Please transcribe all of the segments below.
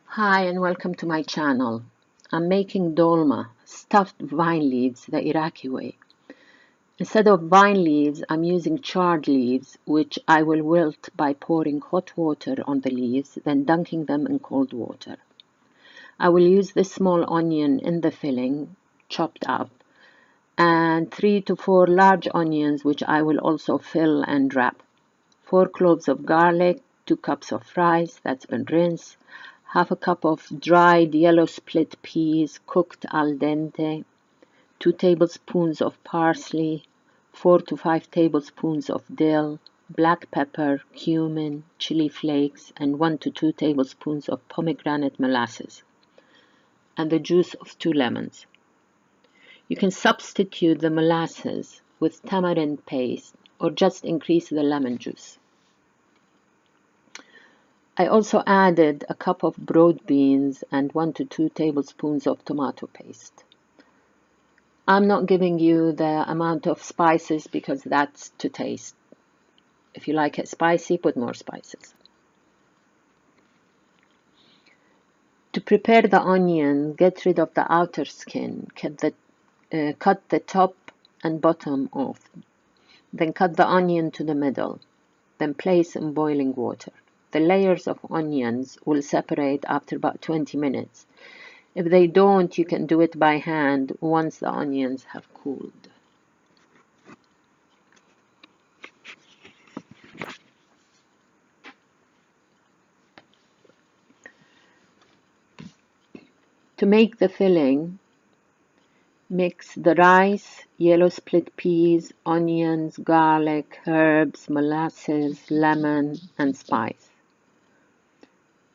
Hi and welcome to my channel. I'm making dolma, stuffed vine leaves the Iraqi way. Instead of vine leaves, I'm using chard leaves, which I will wilt by pouring hot water on the leaves, then dunking them in cold water. I will use this small onion in the filling, chopped up, and 3 to 4 large onions, which I will also fill and wrap. 4 cloves of garlic, 2 cups of rice that's been rinsed, half a cup of dried yellow split peas cooked al dente, 2 tablespoons of parsley, 4 to 5 tablespoons of dill, black pepper, cumin, chili flakes, and 1 to 2 tablespoons of pomegranate molasses, and the juice of 2 lemons. You can substitute the molasses with tamarind paste or just increase the lemon juice. I also added a cup of broad beans and 1 to 2 tablespoons of tomato paste. I'm not giving you the amount of spices because that's to taste. If you like it spicy, put more spices. To prepare the onion, get rid of the outer skin. Cut the top and bottom off. Then cut the onion to the middle. Then place in boiling water. The layers of onions will separate after about 20 minutes. If they don't, you can do it by hand once the onions have cooled. To make the filling, mix the rice, yellow split peas, onions, garlic, herbs, molasses, lemon, and spice.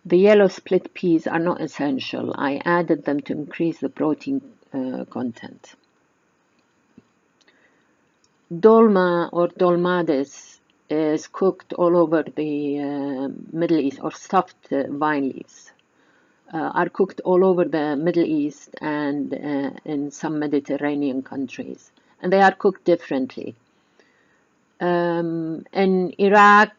The yellow split peas are not essential. I added them to increase the protein content. Dolma or dolmades is cooked all over the Middle East, or stuffed vine leaves are cooked all over the Middle East and in some Mediterranean countries, and they are cooked differently. In Iraq,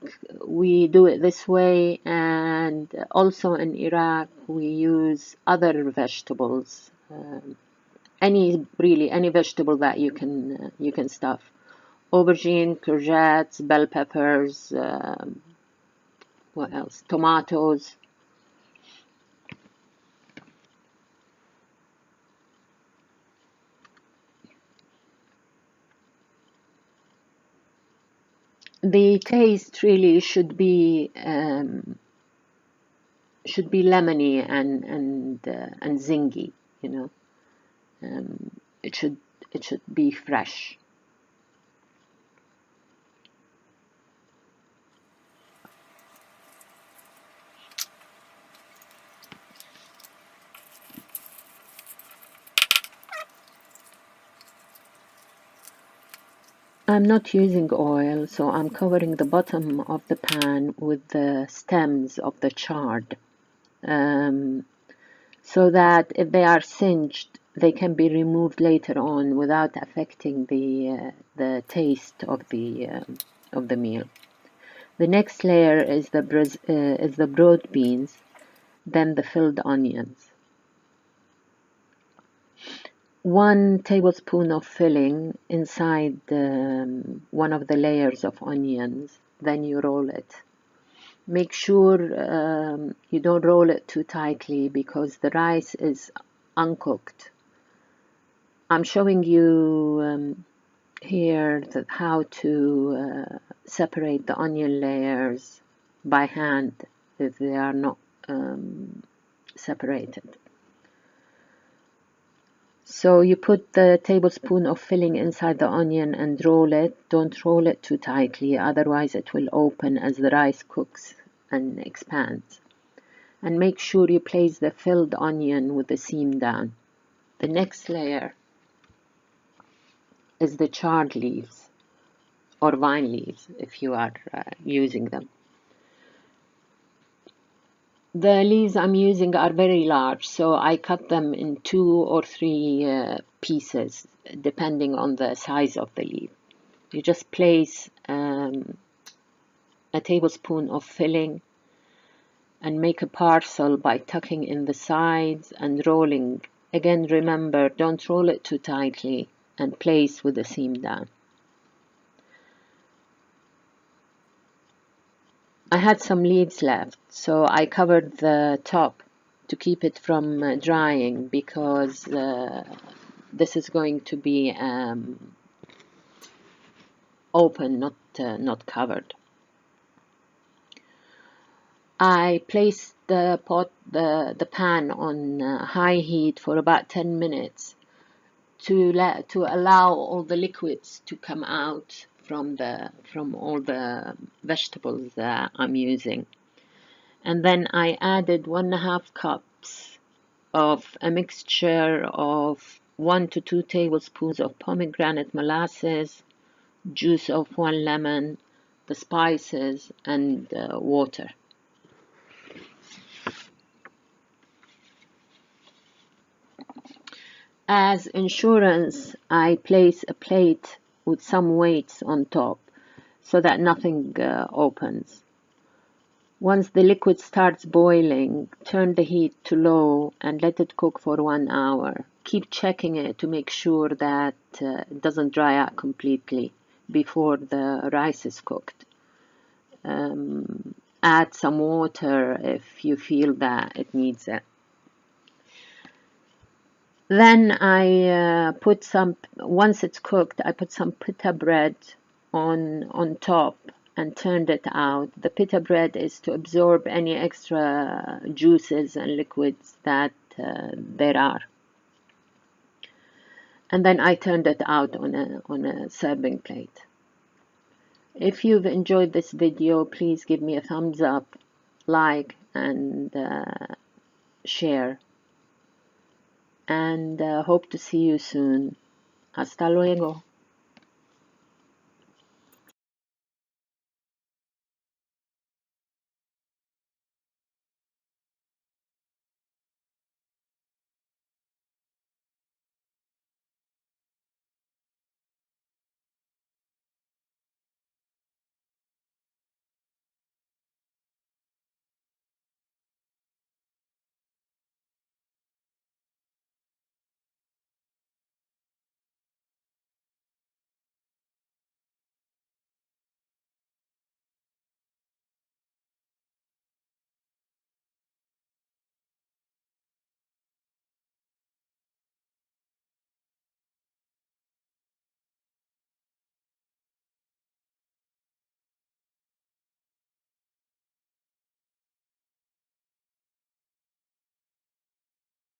we do it this way, and also in Iraq, we use other vegetables. Any vegetable that you can stuff. Aubergine, courgettes, bell peppers, what else? Tomatoes. The taste really should be lemony and zingy, you know. It should be fresh. I'm not using oil, so I'm covering the bottom of the pan with the stems of the chard, so that if they are singed, they can be removed later on without affecting the taste of the meal. The next layer is the broad beans, then the filled onions. 1 tablespoon of filling inside one of the layers of onions, then you roll it. Make sure you don't roll it too tightly because the rice is uncooked. I'm showing you here how to separate the onion layers by hand if they are not separated. So you put the tablespoon of filling inside the onion and roll it. Don't roll it too tightly, otherwise it will open as the rice cooks and expands. And make sure you place the filled onion with the seam down. The next layer is the chard leaves or vine leaves if you are using them. The leaves I'm using are very large, so I cut them in 2 or 3 pieces, depending on the size of the leaf. You just place a tablespoon of filling and make a parcel by tucking in the sides and rolling. Again, remember, don't roll it too tightly and place with the seam down. I had some leaves left, so I covered the top to keep it from drying, because this is going to be open, not covered. I placed the pan on high heat for about 10 minutes to allow all the liquids to come out from all the vegetables that I'm using. And then I added 1.5 cups of a mixture of 1 to 2 tablespoons of pomegranate molasses, juice of 1 lemon, the spices, and water. As insurance, I place a plate with some weights on top so that nothing opens. Once the liquid starts boiling, turn the heat to low and let it cook for 1 hour. Keep checking it to make sure that it doesn't dry out completely before the rice is cooked. Add some water if you feel that it needs it. Then I once it's cooked, I put some pita bread on top and turned it out. The pita bread is to absorb any extra juices and liquids that there are. And then I turned it out on a serving plate. If you've enjoyed this video, please give me a thumbs up, like, and share. And hope to see you soon. Hasta luego.